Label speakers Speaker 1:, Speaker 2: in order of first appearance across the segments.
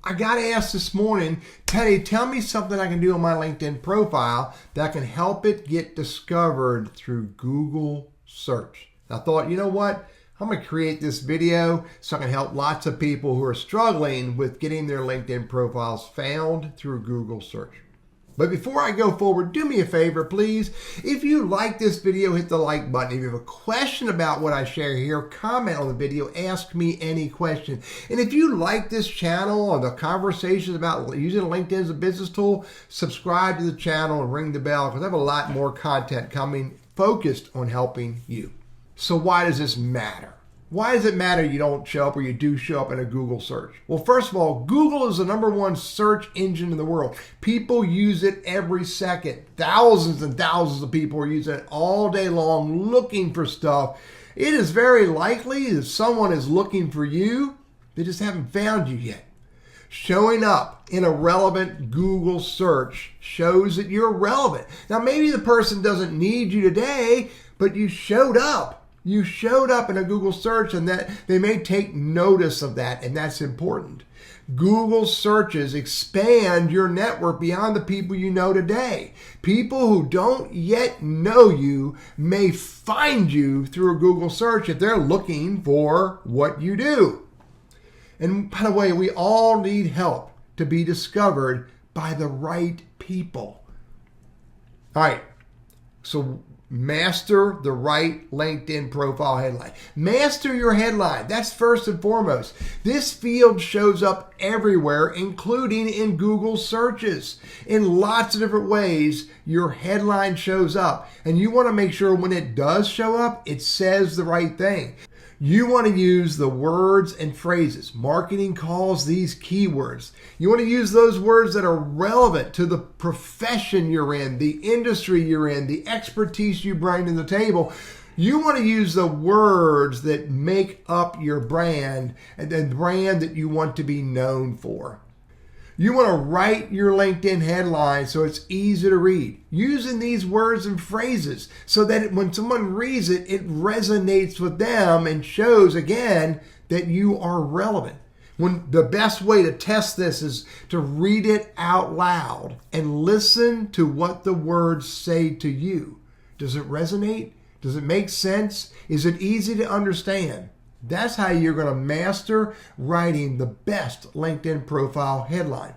Speaker 1: I got asked this morning, Teddy, tell me something I can do on my LinkedIn profile that can help it get discovered through Google search. I thought, you know what? I'm going to create this video so I can help lots of people who are struggling with getting their LinkedIn profiles found through Google search. But before I go forward, do me a favor, please. If you like this video, hit the like button. If you have a question about what I share here, comment on the video, ask me any question. And if you like this channel or the conversations about using LinkedIn as a business tool, subscribe to the channel and ring the bell because I have a lot more content coming focused on helping you. So why does this matter? Why does it matter you don't show up or you do show up in a Google search? Well, first of all, Google is the #1 search engine in the world. People use it every second. Thousands and thousands of people are using it all day long looking for stuff. It is very likely that someone is looking for you. They just haven't found you yet. Showing up in a relevant Google search shows that you're relevant. Now, maybe the person doesn't need you today, but you showed up. You showed up in a Google search, and that they may take notice of that, and that's important. Google searches expand your network beyond the people you know today. People who don't yet know you may find you through a Google search if they're looking for what you do. And by the way, we all need help to be discovered by the right people. All right, so master the right LinkedIn profile headline. Master your headline. That's first and foremost. This field shows up everywhere, including in Google searches. In lots of different ways, your headline shows up. And you want to make sure when it does show up, it says the right thing. You want to use the words and phrases. Marketing calls these keywords. You want to use those words that are relevant to the profession you're in, the industry you're in, the expertise you bring to the table. You want to use the words that make up your brand and the brand that you want to be known for. You want to write your LinkedIn headline so it's easy to read, using these words and phrases so that when someone reads it, it resonates with them and shows, again, that you are relevant. When the best way to test this is to read it out loud and listen to what the words say to you. Does it resonate? Does it make sense? Is it easy to understand? That's how you're going to master writing the best LinkedIn profile headline.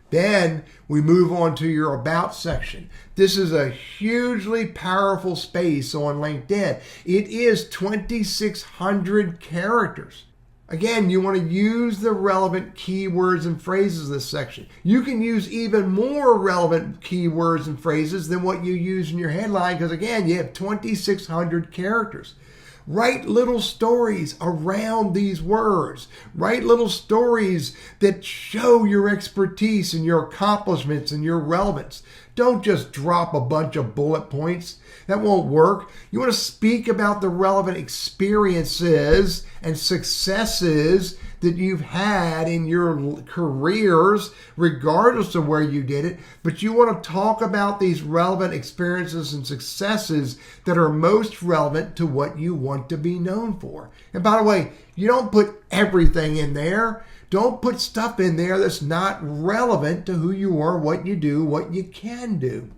Speaker 1: Then we move on to your About section. This is a hugely powerful space on LinkedIn. It is 2,600 characters. Again, you want to use the relevant keywords and phrases in this section. You can use even more relevant keywords and phrases than what you use in your headline because, again, you have 2,600 characters. Write little stories around these words. Write little stories that show your expertise and your accomplishments and your relevance. Don't just drop a bunch of bullet points. That won't work. You want to speak about the relevant experiences and successes that you've had in your careers, regardless of where you did it. But you want to talk about these relevant experiences and successes that are most relevant to what you want to be known for. And by the way, you don't put everything in there. Don't put stuff in there that's not relevant to who you are, what you do, what you can do.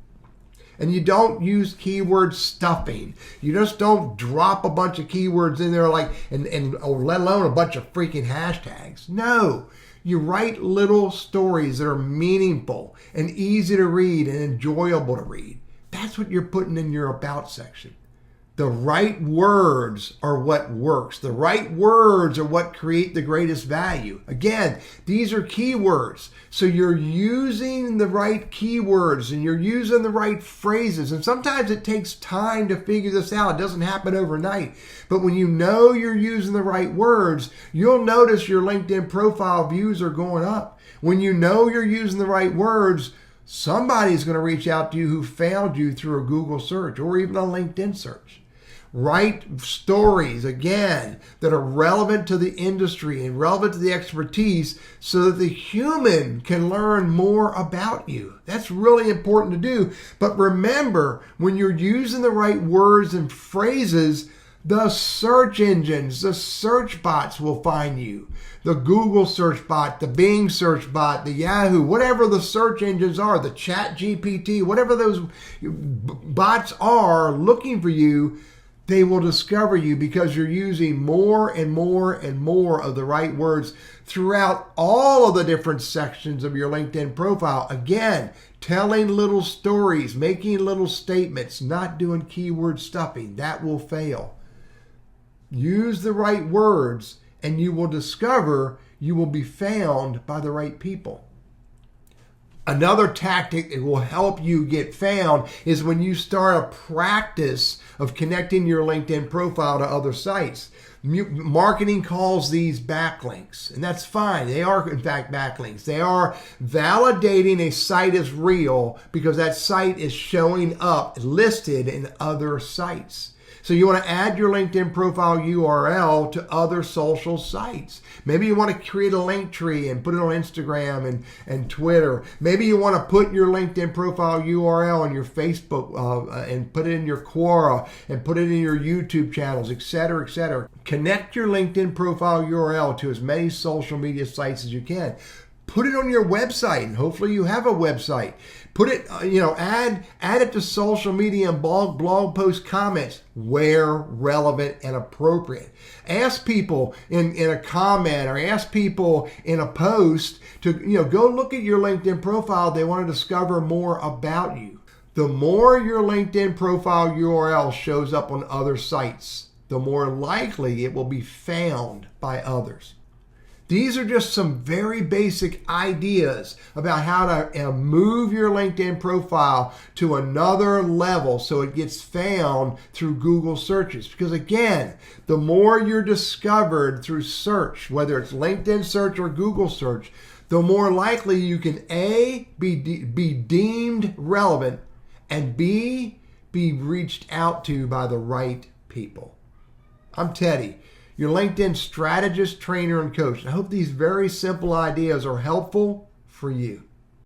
Speaker 1: And you don't use keyword stuffing. You just don't drop a bunch of keywords in there or let alone a bunch of freaking hashtags. No, you write little stories that are meaningful and easy to read and enjoyable to read. That's what you're putting in your About section. The right words are what works. The right words are what create the greatest value. Again, these are keywords. So you're using the right keywords and you're using the right phrases. And sometimes it takes time to figure this out. It doesn't happen overnight. But when you know you're using the right words, you'll notice your LinkedIn profile views are going up. When you know you're using the right words, somebody's going to reach out to you who found you through a Google search or even a LinkedIn search. Write stories, again, that are relevant to the industry and relevant to the expertise so that the human can learn more about you. That's really important to do. But remember, when you're using the right words and phrases, The search engines, the search bots will find you. The Google search bot, the Bing search bot, the Yahoo, whatever the search engines are, the Chat GPT, whatever those bots are looking for you, they will discover you because you're using more and more and more of the right words throughout all of the different sections of your LinkedIn profile. Again, telling little stories, making little statements, not doing keyword stuffing. That will fail. Use the right words and you will discover you will be found by the right people. Another tactic that will help you get found is when you start a practice of connecting your LinkedIn profile to other sites. Marketing calls these backlinks, and that's fine. They are, in fact, backlinks. They are validating a site is real because that site is showing up listed in other sites. So you want to add your LinkedIn profile URL to other social sites. Maybe you want to create a link tree and put it on Instagram and Twitter. Maybe you want to put your LinkedIn profile URL on your Facebook and put it in your Quora and put it in your YouTube channels, etc., etc. Connect your LinkedIn profile URL to as many social media sites as you can. Put it on your website, and hopefully you have a website. Put it, add it to social media and blog post comments where relevant and appropriate. Ask people in a comment or ask people in a post to, go look at your LinkedIn profile. They want to discover more about you. The more your LinkedIn profile URL shows up on other sites, the more likely it will be found by others. These are just some very basic ideas about how to move your LinkedIn profile to another level so it gets found through Google searches. Because again, the more you're discovered through search, whether it's LinkedIn search or Google search, the more likely you can A, be deemed relevant, and B, be reached out to by the right people. I'm Teddy, your LinkedIn strategist, trainer, and coach. I hope these very simple ideas are helpful for you.